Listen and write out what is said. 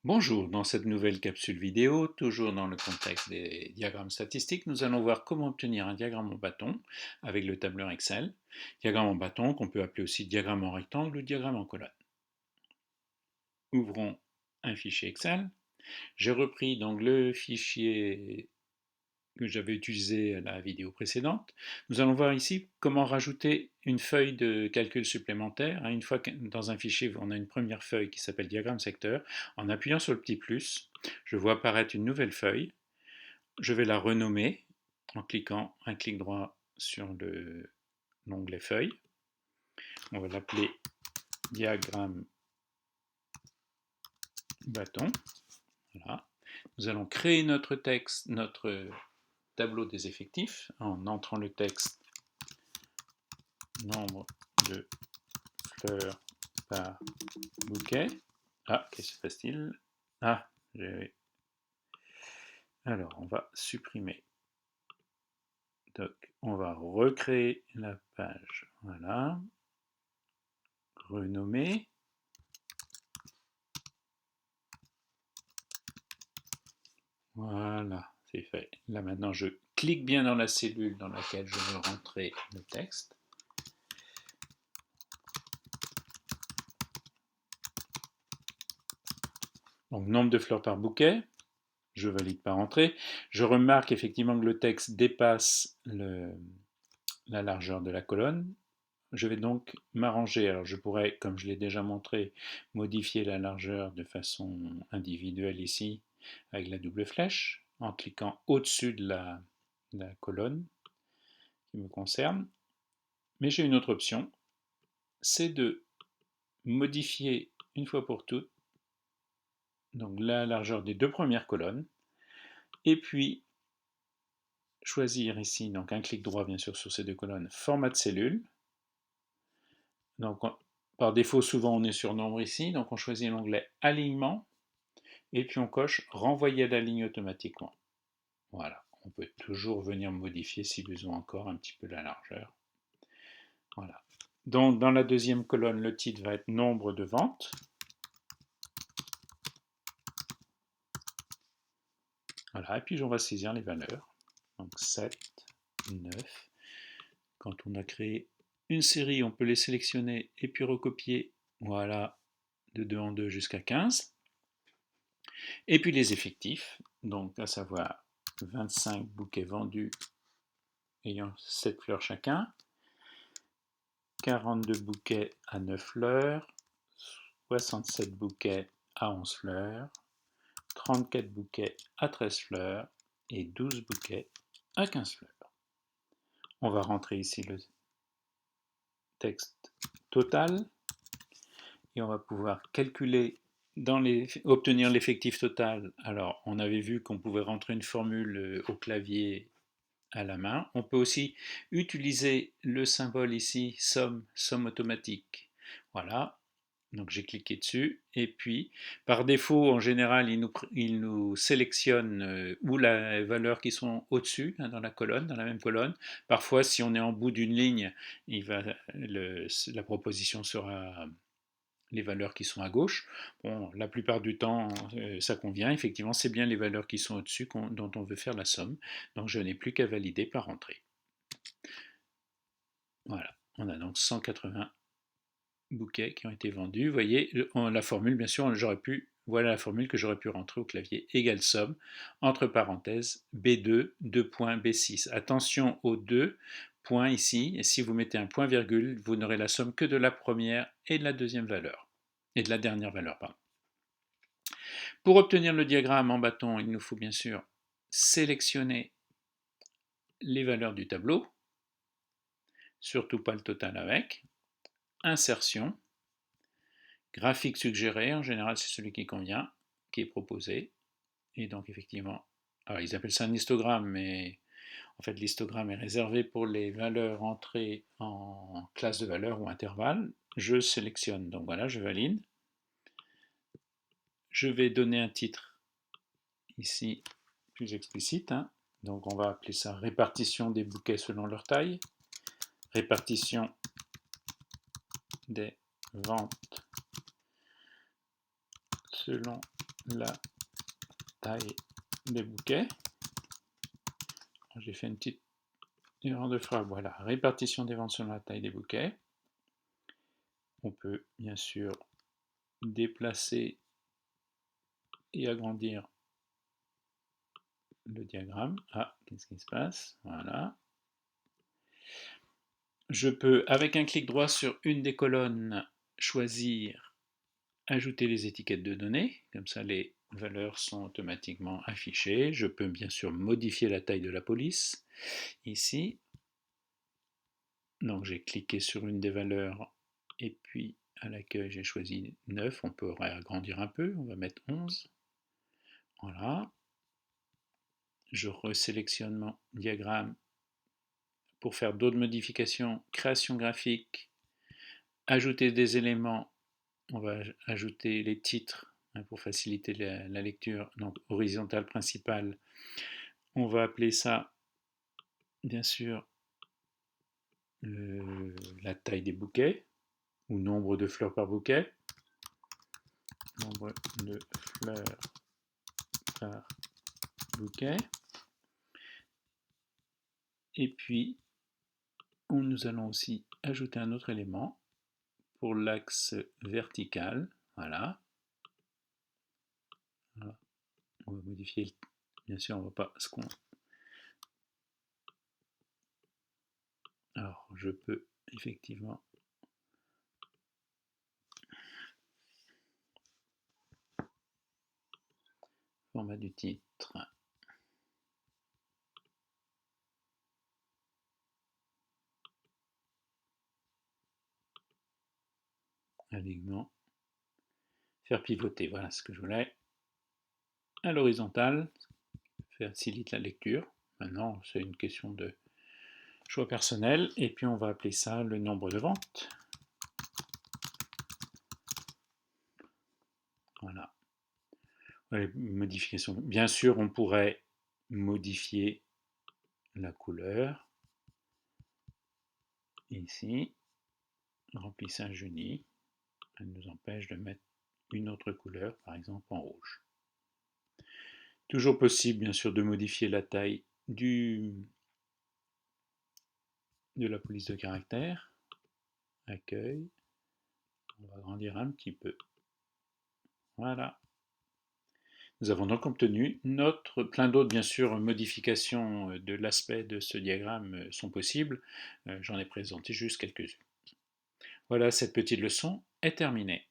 Bonjour, dans cette nouvelle capsule vidéo, toujours dans le contexte des diagrammes statistiques, nous allons voir comment obtenir un diagramme en bâton avec le tableur Excel. Diagramme en bâton qu'on peut appeler aussi diagramme en rectangle ou diagramme en colonne. Ouvrons un fichier Excel. J'ai repris donc le fichier que j'avais utilisé à la vidéo précédente. Nous allons voir ici comment rajouter une feuille de calcul supplémentaire. Une fois que dans un fichier, on a une première feuille qui s'appelle diagramme secteur. En appuyant sur le petit plus, je vois apparaître une nouvelle feuille. Je vais la renommer en cliquant un clic droit sur l'onglet feuille. On va l'appeler diagramme bâton. Voilà. Nous allons créer notre texte, notre tableau des effectifs en entrant le texte nombre de fleurs par bouquet. Ah, qu'est-ce qui se passe-t-il? Ah, alors on va supprimer. Donc, on va recréer la page. Voilà. Renommer. Voilà, c'est fait. Là maintenant, je clique bien dans la cellule dans laquelle je veux rentrer le texte. Donc, nombre de fleurs par bouquet. Je valide par entrée. Je remarque effectivement que le texte dépasse la largeur de la colonne. Je vais donc m'arranger. Alors, je pourrais, comme je l'ai déjà montré, modifier la largeur de façon individuelle ici avec la double flèche en cliquant au-dessus de la colonne qui me concerne. Mais j'ai une autre option, c'est de modifier une fois pour toutes donc la largeur des deux premières colonnes et puis choisir ici donc un clic droit bien sûr sur ces deux colonnes, format de cellule. Donc par défaut souvent on est sur nombre ici, donc on choisit l'onglet alignement et puis on coche renvoyer à la ligne automatiquement. Voilà, on peut toujours venir modifier si besoin encore un petit peu la largeur. Voilà. Donc dans la deuxième colonne, le titre va être nombre de ventes. Voilà, et puis on va saisir les valeurs. Donc 7, 9. Quand on a créé une série, on peut les sélectionner et puis recopier, voilà, de 2 en 2 jusqu'à 15. Et puis les effectifs, donc à savoir 25 bouquets vendus ayant 7 fleurs chacun, 42 bouquets à 9 fleurs, 67 bouquets à 11 fleurs, 34 bouquets à 13 fleurs et 12 bouquets à 15 fleurs. On va rentrer ici le texte total et on va pouvoir calculer obtenir l'effectif total. Alors, on avait vu qu'on pouvait rentrer une formule au clavier à la main. On peut aussi utiliser le symbole ici, somme automatique. Voilà, donc j'ai cliqué dessus et puis par défaut en général il nous sélectionne ou les valeurs qui sont au-dessus dans la colonne, dans la même colonne. Parfois si on est en bout d'une ligne, la proposition sera les valeurs qui sont à gauche. Bon, la plupart du temps, ça convient. Effectivement, c'est bien les valeurs qui sont au-dessus dont on veut faire la somme. Donc, je n'ai plus qu'à valider par entrée. Voilà, on a donc 180 bouquets qui ont été vendus. Vous voyez, la formule, bien sûr, voilà la formule que j'aurais pu rentrer au clavier. Égale somme, entre parenthèses, B2, 2.B6. Attention aux deux points ici. Et si vous mettez un point virgule, vous n'aurez la somme que de la première et de la deuxième valeur. Et de la dernière valeur, pardon. Pour obtenir le diagramme en bâton, il nous faut bien sûr sélectionner les valeurs du tableau, surtout pas le total avec, insertion, graphique suggéré, en général c'est celui qui convient, qui est proposé, et donc effectivement, alors ils appellent ça un histogramme, mais en fait l'histogramme est réservé pour les valeurs entrées en classe de valeurs ou intervalle. Je sélectionne, donc voilà, je valide. Je vais donner un titre ici plus explicite, hein. Donc on va appeler ça répartition des bouquets selon leur taille, répartition des ventes selon la taille des bouquets. J'ai fait une petite erreur de frappe. Voilà, répartition des ventes selon la taille des bouquets. On peut bien sûr déplacer et agrandir le diagramme. Ah, qu'est-ce qui se passe? Voilà. Je peux, avec un clic droit sur une des colonnes, choisir ajouter les étiquettes de données. Comme ça, les valeurs sont automatiquement affichées. Je peux bien sûr modifier la taille de la police. Ici, donc j'ai cliqué sur une des valeurs et puis à l'accueil j'ai choisi 9. On peut agrandir un peu, on va mettre 11. Voilà. Je resélectionne mon diagramme pour faire d'autres modifications. Création graphique, ajouter des éléments. On va ajouter les titres pour faciliter la lecture. Donc horizontale principale. On va appeler ça, bien sûr, la taille des bouquets ou nombre de fleurs par bouquet. Nombre de fleurs par bouquet. Et puis, nous allons aussi ajouter un autre élément pour l'axe vertical. Voilà. On va modifier, bien sûr, on ne va pas ce qu'on... Alors, je peux effectivement format du titre. Alignement. Faire pivoter, voilà ce que je voulais. À l'horizontale, facilite la lecture. Maintenant, c'est une question de choix personnel. Et puis, on va appeler ça le nombre de ventes. Voilà. Modification. Bien sûr, on pourrait modifier la couleur. Ici, remplissage uni. Elle nous empêche de mettre une autre couleur, par exemple en rouge. Toujours possible, bien sûr, de modifier la taille de la police de caractère. Accueil. On va agrandir un petit peu. Voilà. Nous avons donc obtenu plein d'autres, bien sûr, modifications de l'aspect de ce diagramme sont possibles. J'en ai présenté juste quelques-unes. Voilà, cette petite leçon est terminée.